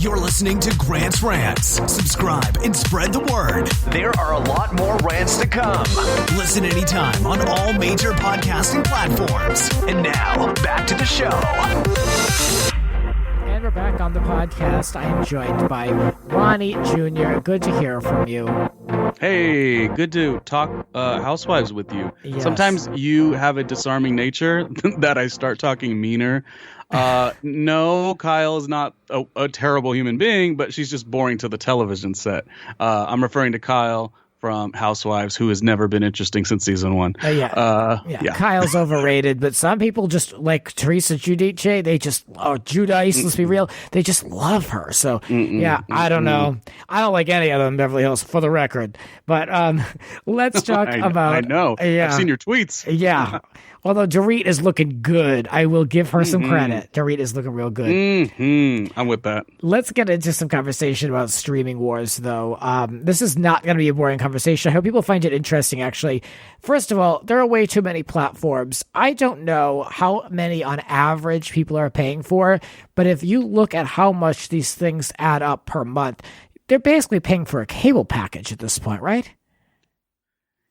You're listening to Grant's Rants. Subscribe and spread the word. There are a lot more rants to come. Listen anytime on all major podcasting platforms. And now, back to the show. And we're back on the podcast. I am joined by Ronnie Jr. Good to hear from you. Hey, good to talk Housewives with you. Yes. Sometimes you have a disarming nature that I start talking meaner. No, Kyle is not a terrible human being, but she's just boring to the television set. I'm referring to Kyle from Housewives, who has never been interesting since season 1. Yeah. Kyle's overrated, but some people just like Teresa Giudice. They just, Giudice, let's be real. They just love her. So, I don't know. I don't like any of them, Beverly Hills, for the record. But let's talk about. I know. Yeah. I've seen your tweets. Yeah. Although Dorit is looking good. I will give her some credit. Dorit is looking real good. I'm with that. Let's get into some conversation about streaming wars, though. This is not going to be a boring conversation. I hope people find it interesting, actually. First of all, there are way too many platforms. I don't know how many on average people are paying for, but if you look at how much these things add up per month, they're basically paying for a cable package at this point, right?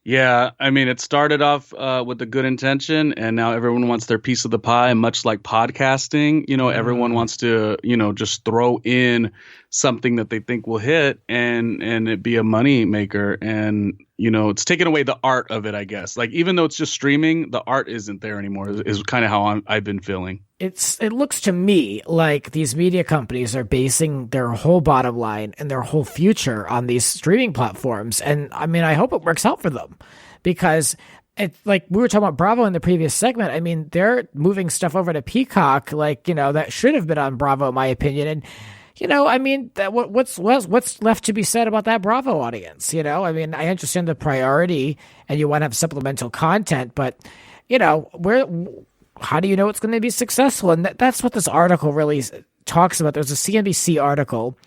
Yeah, I mean, it started off with a good intention, and now everyone wants their piece of the pie. Much like podcasting, everyone wants to, just throw in something that they think will hit and it be a money maker. And, it's taken away the art of it, I guess. Like, even though it's just streaming, the art isn't there anymore, is kind of how I've been feeling. It looks to me like these media companies are basing their whole bottom line and their whole future on these streaming platforms. And I mean, I hope it works out for them, because it's like we were talking about Bravo in the previous segment. I mean, they're moving stuff over to Peacock, that should have been on Bravo, in my opinion. And, I mean, what's left to be said about that Bravo audience? I mean, I understand the priority and you want to have supplemental content, but, how do you know it's going to be successful? And that's what this article really talks about. There's a CNBC article,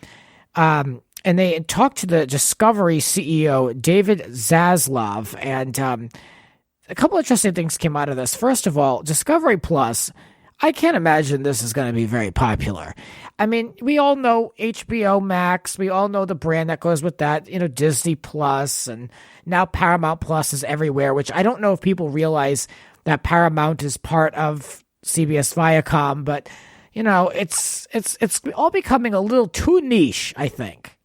and they talked to the Discovery CEO, David Zaslav, and a couple of interesting things came out of this. First of all, Discovery Plus, I can't imagine this is going to be very popular. I mean, we all know HBO Max. We all know the brand that goes with that, Disney Plus, and now Paramount Plus is everywhere, which I don't know if people realize that Paramount is part of CBS Viacom, but it's all becoming a little too niche, I think.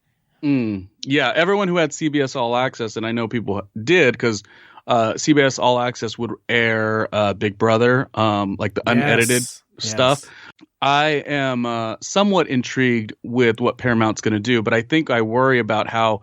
Yeah, everyone who had CBS All Access, and I know people did, because CBS All Access would air Big Brother, like the unedited stuff. Yes. I am somewhat intrigued with what Paramount's going to do, but I think I worry about how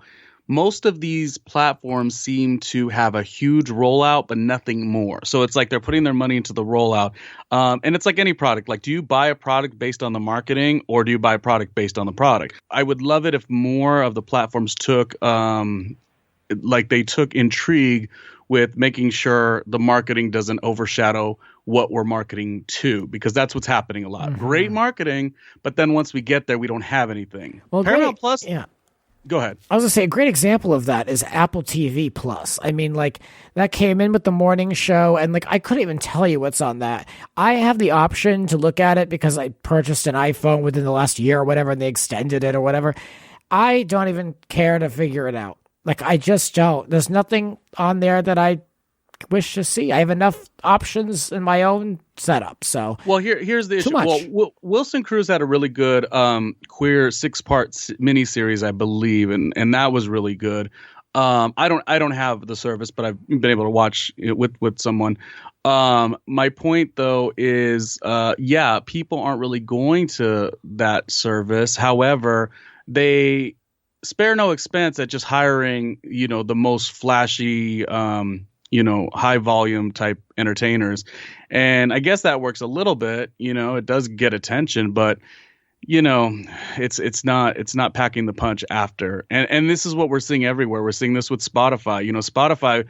most of these platforms seem to have a huge rollout, but nothing more. So it's like they're putting their money into the rollout. And it's like any product. Like, do you buy a product based on the marketing, or do you buy a product based on the product? I would love it if more of the platforms took intrigue with making sure the marketing doesn't overshadow what we're marketing to, because that's what's happening a lot. Great marketing, but then once we get there, we don't have anything. Well, Paramount Plus. Yeah. Go ahead. I was going to say, a great example of that is Apple TV Plus. I mean, that came in with the morning show, and I couldn't even tell you what's on that. I have the option to look at it because I purchased an iPhone within the last year or whatever, and they extended it or whatever. I don't even care to figure it out. I just don't. There's nothing on there that I wish to see. I have enough options in my own setup. So, well, here's the issue. Well, Wilson Cruz had a really good queer 6-part miniseries, I believe, and that was really good. I don't have the service, but I've been able to watch it with someone. My point, though, is people aren't really going to that service. However, they spare no expense at just hiring, the most flashy, high volume type entertainers. And I guess that works a little bit, it does get attention, but it's not packing the punch after. And this is what we're seeing everywhere. We're seeing this with Spotify. Spotify,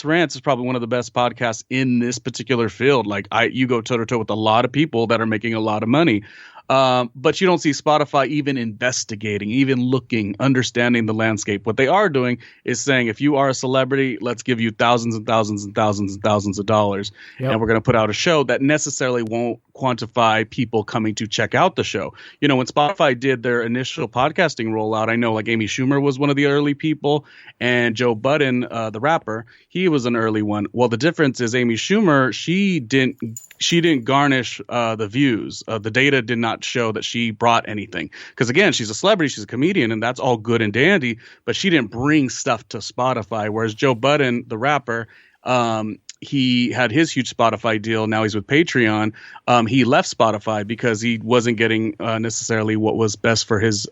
Rants is probably one of the best podcasts in this particular field. You go toe to toe with a lot of people that are making a lot of money. But you don't see Spotify even investigating, even looking, understanding the landscape. What they are doing is saying, if you are a celebrity, let's give you thousands and thousands and thousands and thousands of dollars. Yep. And we're going to put out a show that necessarily won't quantify people coming to check out the show. You know, when Spotify did their initial podcasting rollout, I know like Amy Schumer was one of the early people, and Joe Budden, the rapper, he was an early one. Well, the difference is Amy Schumer, she didn't garnish the views. The data did not show that she brought anything. Because again, she's a celebrity, she's a comedian, and that's all good and dandy, but she didn't bring stuff to Spotify. Whereas Joe Budden, the rapper, he had his huge Spotify deal. Now he's with Patreon. He left Spotify because he wasn't getting necessarily what was best for his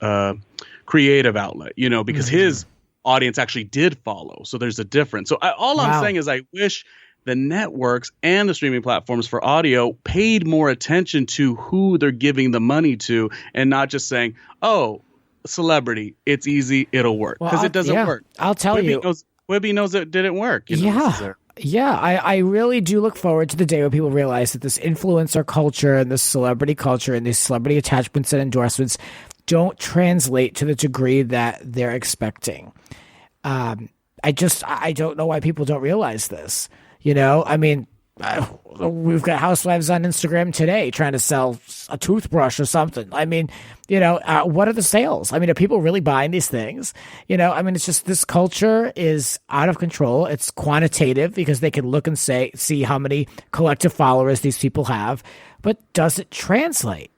creative outlet, you know, because his audience actually did follow. So there's a difference. So I'm saying is I wish the networks and the streaming platforms for audio paid more attention to who they're giving the money to, and not just saying, oh, celebrity, it's easy, it'll work. Because it doesn't work. I'll tell you. Quibi knows it didn't work. Yeah, I really do look forward to the day when people realize that this influencer culture and this celebrity culture and these celebrity attachments and endorsements don't translate to the degree that they're expecting. I don't know why people don't realize this. You know, I mean, we've got housewives on Instagram today trying to sell a toothbrush or something. I mean, you know, what are the sales? I mean, are people really buying these things? You know, I mean, it's just this culture is out of control. It's quantitative because they can look and see how many collective followers these people have. But does it translate?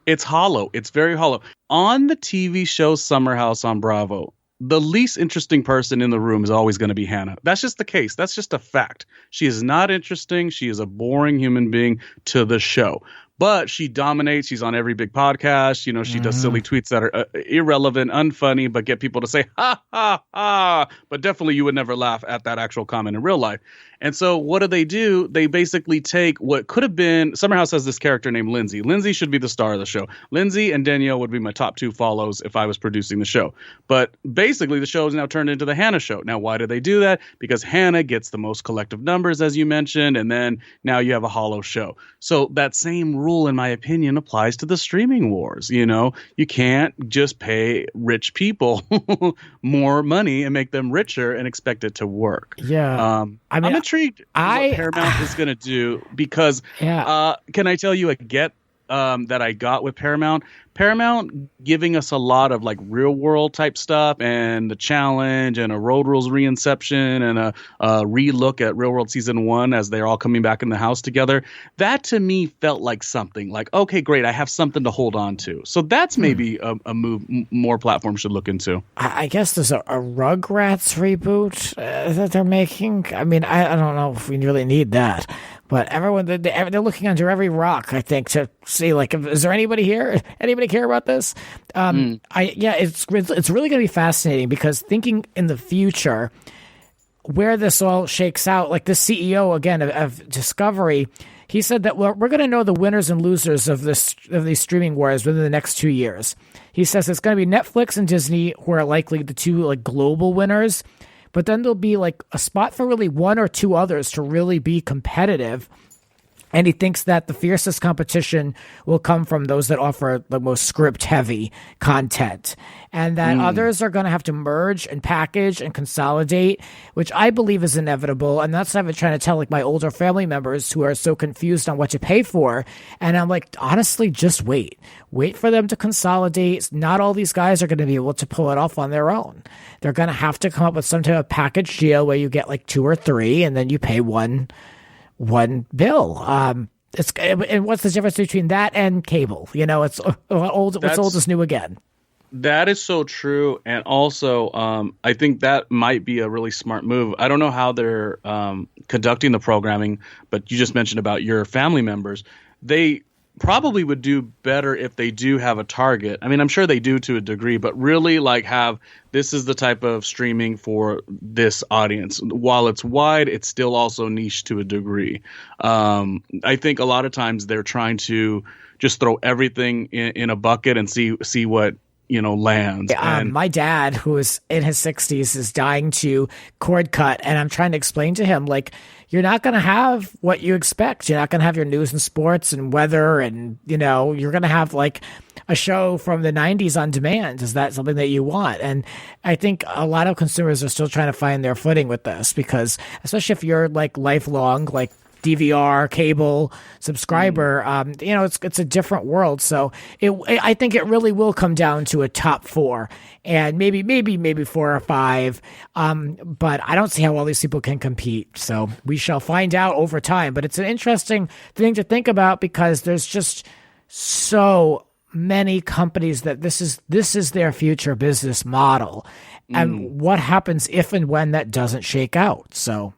It's hollow. It's very hollow. On the TV show Summer House on Bravo, the least interesting person in the room is always going to be Hannah. That's just the case. That's just a fact. She is not interesting. She is a boring human being to the show. But she dominates. She's on every big podcast. You know, she does silly tweets that are irrelevant, unfunny, but get people to say, ha, ha, ha. But definitely you would never laugh at that actual comment in real life. And so what do? They basically take what could have been – Summer House has this character named Lindsay. Lindsay should be the star of the show. Lindsay and Danielle would be my top two follows if I was producing the show. But basically the show is now turned into the Hannah show. Now, why do they do that? Because Hannah gets the most collective numbers, as you mentioned, and then now you have a hollow show. So that same rule, in my opinion, applies to the streaming wars. You know, you can't just pay rich people more money and make them richer and expect it to work. Yeah. I'm intrigued what Paramount is going to do because can I tell you a get that I got with Paramount? Paramount giving us a lot of like real world type stuff and the challenge and a Road Rules reinception and a relook at Real World season 1 as they're all coming back in the house together. That to me felt like something like, okay, great. I have something to hold on to. So that's maybe a move more platforms should look into. I guess there's a Rugrats reboot that they're making. I mean, I don't know if we really need that. But everyone, they're looking under every rock, I think, to see, like, is there anybody here? Anybody care about this? It's really going to be fascinating because thinking in the future, where this all shakes out, like the CEO, again, of Discovery, he said that we're going to know the winners and losers of these streaming wars within the next 2 years. He says it's going to be Netflix and Disney who are likely the two, like, global winners. But then there'll be like a spot for really one or two others to really be competitive. And he thinks that the fiercest competition will come from those that offer the most script-heavy content. And that others are going to have to merge and package and consolidate, which I believe is inevitable. And that's what I've been trying to tell like my older family members who are so confused on what to pay for. And I'm like, honestly, just wait. Wait for them to consolidate. Not all these guys are going to be able to pull it off on their own. They're going to have to come up with some type of package deal where you get like 2 or 3 and then you pay one bill. And what's the difference between that and cable? You know, it's old. What's old is new again. That is so true. And also, I think that might be a really smart move. I don't know how they're conducting the programming, but you just mentioned about your family members. They probably would do better if they do have a target. I mean, I'm sure they do to a degree, but really like have this is the type of streaming for this audience. While it's wide, it's still also niche to a degree. I think a lot of times they're trying to just throw everything in a bucket and see what lands. And my dad, who is in his 60s, is dying to cord cut, and I'm trying to explain to him, like, you're not going to have what you expect. You're not going to have your news and sports and weather, and you're going to have like a show from the 90s on demand. Is that something that you want? And I think a lot of consumers are still trying to find their footing with this, because especially if you're like lifelong, like DVR cable subscriber, it's a different world. So I think it really will come down to a top 4 and maybe 4 or 5. But I don't see how all these people can compete. So we shall find out over time. But it's an interesting thing to think about, because there's just so many companies that this is their future business model, and what happens if and when that doesn't shake out. So.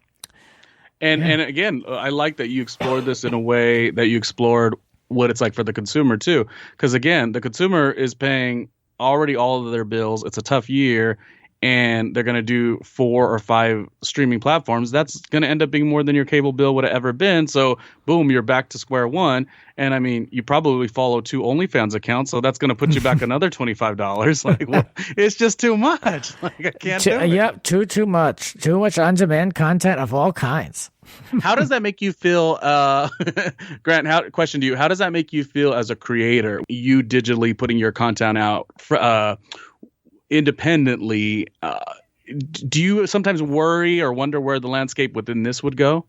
And again, I like that you explored this in a way that you explored what it's like for the consumer too. Because again, the consumer is paying already all of their bills. It's a tough year, and they're going to do 4 or 5 streaming platforms. That's going to end up being more than your cable bill would have ever been. So boom, you're back to square one. And I mean, you probably follow 2 OnlyFans accounts, so that's going to put you back another $25. Like, well, it's just too much. Like, I can't do it. Yep, too much on-demand content of all kinds. How does that make you feel, Grant? Question to you: how does that make you feel as a creator? You digitally putting your content out independently. Do you sometimes worry or wonder where the landscape within this would go?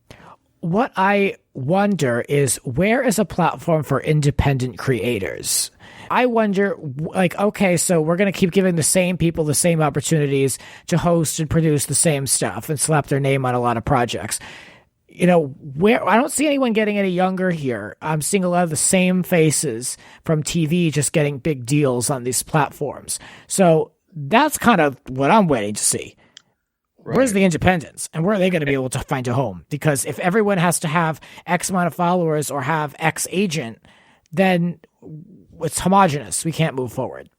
What I wonder is, where is a platform for independent creators? I wonder, like, okay, so we're going to keep giving the same people the same opportunities to host and produce the same stuff and slap their name on a lot of projects. Where I don't see anyone getting any younger here. I'm seeing a lot of the same faces from TV just getting big deals on these platforms. So that's kind of what I'm waiting to see. Right. Where's the independence, and where are they going to be able to find a home? Because if everyone has to have X amount of followers or have X agent, then it's homogenous. We can't move forward.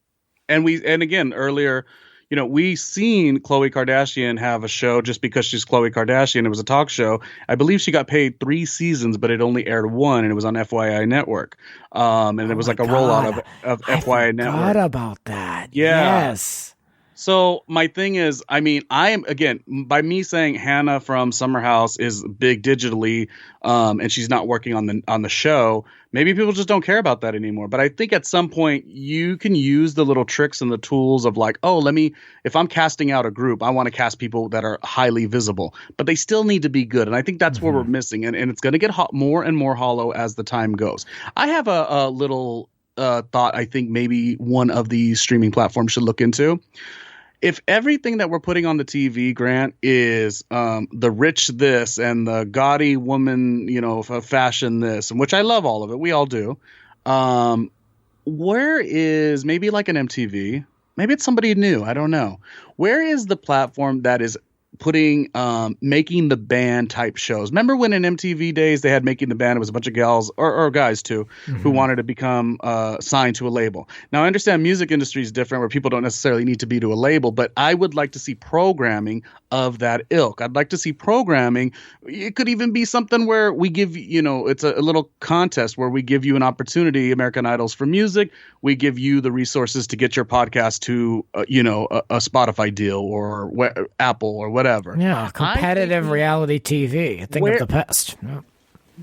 And again, earlier, we seen Khloe Kardashian have a show just because she's Khloe Kardashian. It was a talk show. I believe she got paid 3 seasons, but it only aired 1, and it was on FYI Network. And it was like a rollout of FYI Network. I forgot about that. Yeah. Yes. So my thing is, I mean, I am, again, by me saying Hannah from Summer House is big digitally, and she's not working on the show, maybe people just don't care about that anymore. But I think at some point you can use the little tricks and the tools of like, if I'm casting out a group, I want to cast people that are highly visible, but they still need to be good. And I think that's where we're missing. And it's going to get more and more hollow as the time goes. I have a little thought I think maybe one of these streaming platforms should look into. If everything that we're putting on the TV, Grant, is the rich this and the gaudy woman, fashion this, and which I love all of it. We all do. Where is maybe like an MTV? Maybe it's somebody new. I don't know. Where is the platform that is putting Making the Band type shows? Remember when in MTV days they had Making the Band? It was a bunch of gals or guys too who wanted to become signed to a label. Now I understand music industry is different where people don't necessarily need to be to a label, but I would like to see programming of that ilk. I'd like to see programming. It could even be something where we give, it's a little contest where we give you an opportunity, American Idols for music. We give you the resources to get your podcast to, a Spotify deal or Apple or whatever. Yeah, competitive reality TV. Think of the past.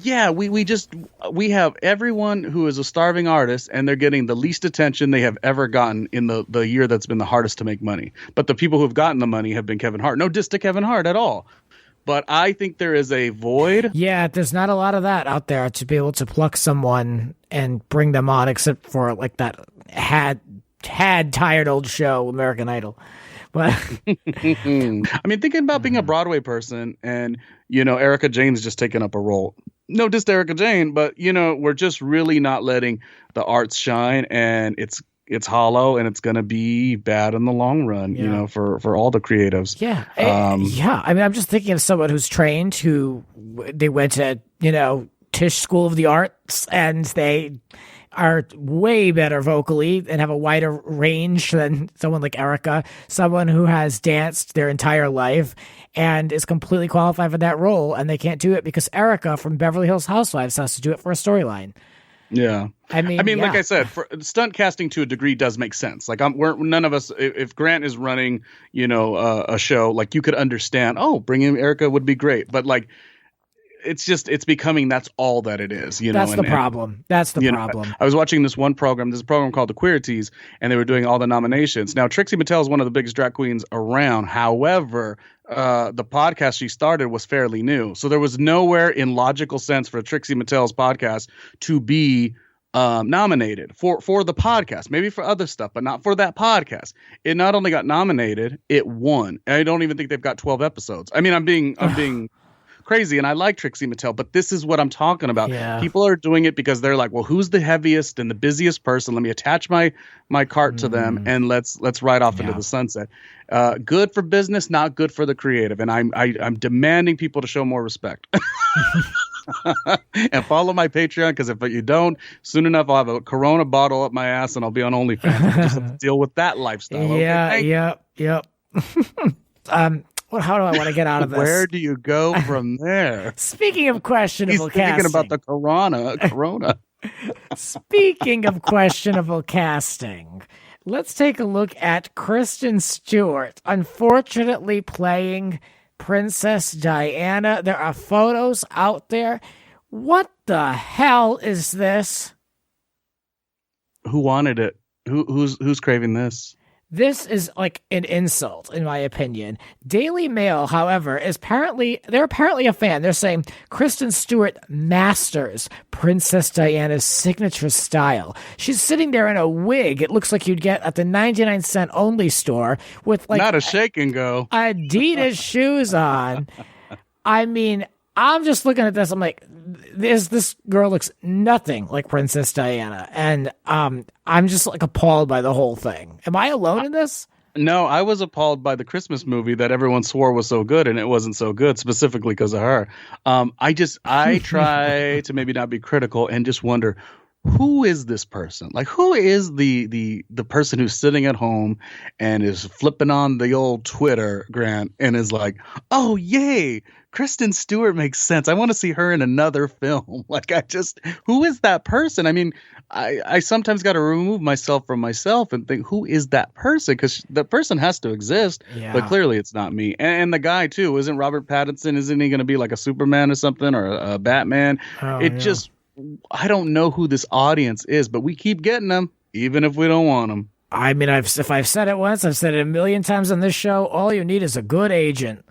Yeah, we have everyone who is a starving artist, and they're getting the least attention they have ever gotten in the year that's been the hardest to make money. But the people who've gotten the money have been Kevin Hart. No diss to Kevin Hart at all. But I think there is a void. Yeah, there's not a lot of that out there to be able to pluck someone and bring them on, except for like that tired old show, American Idol. But I mean, thinking about being a Broadway person and, Erica Jane's just taking up a role. No diss to Erica Jane, but, we're just really not letting the arts shine, and it's hollow, and it's going to be bad in the long run, for all the creatives. Yeah. I mean, I'm just thinking of someone who's trained, they went to, Tisch School of the Arts, and they are way better vocally and have a wider range than someone like Erica, someone who has danced their entire life and is completely qualified for that role, and they can't do it because Erica from Beverly Hills Housewives has to do it for a storyline. Yeah. I mean, like I said, for stunt casting to a degree does make sense. Like none of us, if Grant is running, a show, like you could understand, bringing Erica would be great. But like, it's becoming, that's all that it is, That's the problem. That's the problem. I was watching this one program, there's a program called The Queerties, and they were doing all the nominations. Now, Trixie Mattel is one of the biggest drag queens around. However, the podcast she started was fairly new. So there was nowhere in logical sense for Trixie Mattel's podcast to be nominated for the podcast, maybe for other stuff, but not for that podcast. It not only got nominated, it won. I don't even think they've got 12 episodes. I mean, I'm being crazy, and I like Trixie Mattel, but this is what I'm talking about. Yeah. People are doing it because they're like, well, who's the heaviest and the busiest person? Let me attach my cart to them, and let's ride off into the sunset. Good for business, not good for the creative, and I'm demanding people to show more respect. And follow my Patreon, because if you don't, soon enough I'll have a Corona bottle up my ass and I'll be on OnlyFans. I just have to deal with that lifestyle. Yep. How do I want to get out of this? Where do you go from there? Speaking of questionable casting. Thinking about the Corona. Speaking of questionable casting, let's take a look at Kristen Stewart, unfortunately playing Princess Diana. There are photos out there. What the hell is this? Who wanted it? Who's craving this? This is like an insult, in my opinion. Daily Mail, however, they're apparently a fan. They're saying Kristen Stewart masters Princess Diana's signature style. She's sitting there in a wig. It looks like you'd get at the 99-cent only store with like not a shake and go Adidas shoes on. I mean, I'm just looking at this. I'm like, this girl looks nothing like Princess Diana, and I'm just like appalled by the whole thing. Am I alone in this? No, I was appalled by the Christmas movie that everyone swore was so good, and it wasn't so good, specifically because of her. I try to maybe not be critical and just wonder, who is this person? Like, who is the person who's sitting at home and is flipping on the old Twitter, Grant, and is like, oh, yay, Kristen Stewart makes sense. I want to see her in another film. Like, who is that person? I mean, I sometimes got to remove myself from myself and think, who is that person? Because that person has to exist, but clearly it's not me. And the guy, too, isn't Robert Pattinson? Isn't he going to be like a Superman or something, or a Batman? I don't know who this audience is, but we keep getting them, even if we don't want them. I mean, if I've said it once, I've said it a million times on this show. All you need is a good agent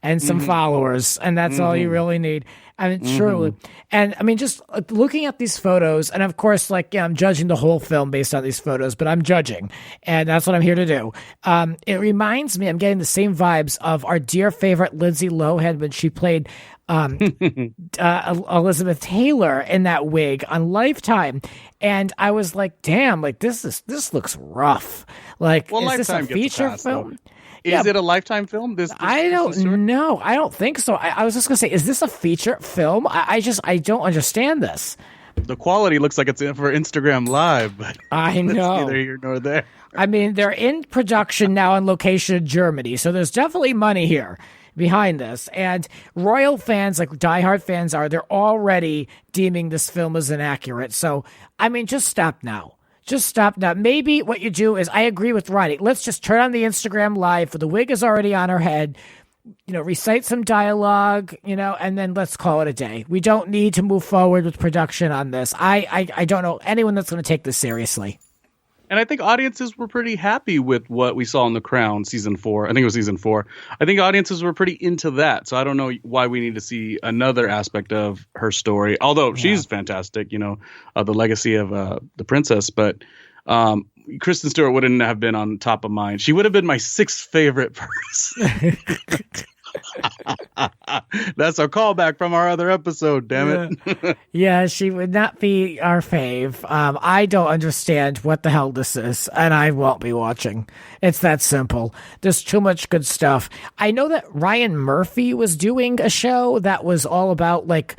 and some followers, and that's all you really need. I mean, truly. And I mean, just looking at these photos, and of course, I'm judging the whole film based on these photos, but I'm judging, and that's what I'm here to do. It reminds me, I'm getting the same vibes of our dear favorite Lindsay Lohan when she played Elizabeth Taylor in that wig on Lifetime, and I was like, damn, like this looks rough. Like, is Lifetime this a feature film? Is it a Lifetime film? I don't know. I don't think so. I was just gonna say, is this a feature film? I don't understand this. The quality looks like it's for Instagram Live, but I know neither here nor there. I mean, they're in production now on location in Germany, so there's definitely money here behind this. And royal fans, like diehard fans they're already deeming this film as inaccurate. So, I mean, just stop now. Just stop now. Maybe what you do is, I agree with Ronnie. Let's just turn on the Instagram Live, for the wig is already on her head. Recite some dialogue, and then let's call it a day. We don't need to move forward with production on this. I don't know anyone that's going to take this seriously. And I think audiences were pretty happy with what we saw in The Crown season 4. I think it was season 4. I think audiences were pretty into that. So I don't know why we need to see another aspect of her story. Although she's fantastic, the legacy of the princess. But Kristen Stewart wouldn't have been on top of mind. She would have been my 6th favorite person. That's a callback from our other episode, damn it. Yeah, she would not be our fave. I don't understand what the hell this is, and I won't be watching. It's that simple. There's too much good stuff. I know that Ryan Murphy was doing a show that was all about, like,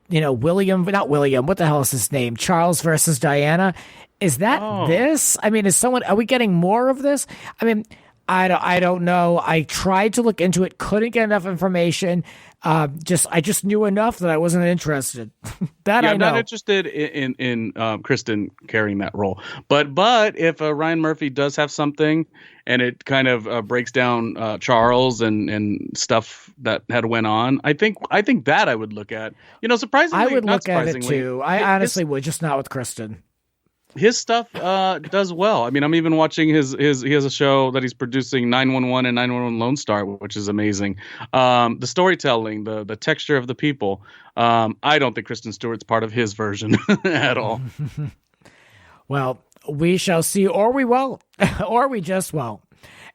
not William, what the hell is his name? Charles versus Diana. Is that this? I mean, are we getting more of this? I mean, I don't know. I tried to look into it, couldn't get enough information. I just knew enough that I wasn't interested. That I know. I'm not interested in Kristen carrying that role. But if Ryan Murphy does have something, and it kind of breaks down Charles and stuff that had went on, I think that I would look at. Surprisingly, I would not look at it too. I honestly would, just not with Kristen. His stuff does well. I mean, I'm even watching he has a show that he's producing, 911 and 911 Lone Star, which is amazing. The storytelling, the texture of the people. I don't think Kristen Stewart's part of his version at all. Well, we shall see, or we won't, or we just won't.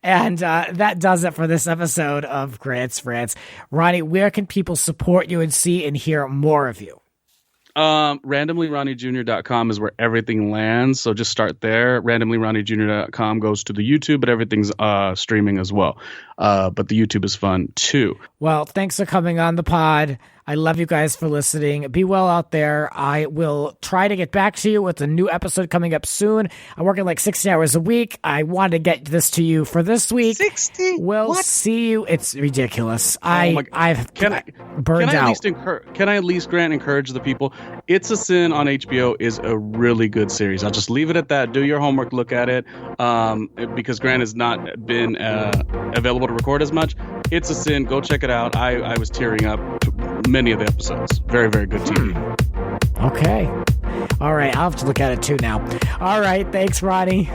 And that does it for this episode of Grant's Rants. Ronnie, where can people support you and see and hear more of you? RandomlyRonnieJr.com is where everything lands. So just start there. RandomlyRonnieJr.com goes to the YouTube, but everything's streaming as well. But the YouTube is fun too. Well, thanks for coming on the pod. I love you guys for listening. Be well out there. I will try to get back to you with a new episode coming up soon. I'm working like 60 hours a week. I want to get this to you for this week. 60? We'll see you. It's ridiculous. I've burned out. Can I at least, Grant, encourage the people? It's a Sin on HBO is a really good series. I'll just leave it at that. Do your homework. Look at it. Because Grant has not been available to record as much. It's a Sin. Go check it out. I was tearing up many of the episodes. Very, very good TV. Okay. All right. I'll have to look at it too now. All right. Thanks, Ronnie.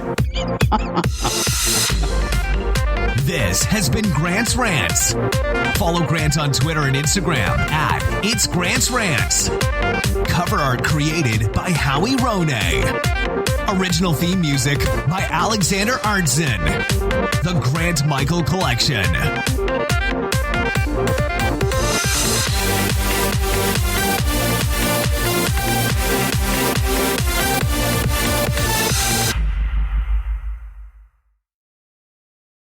This has been Grant's Rants. Follow Grant on Twitter and Instagram at It's Grant's Rants. Cover art created by Howie Ronay. Original theme music by Alexander Arntzen. The Grant Michael Collection.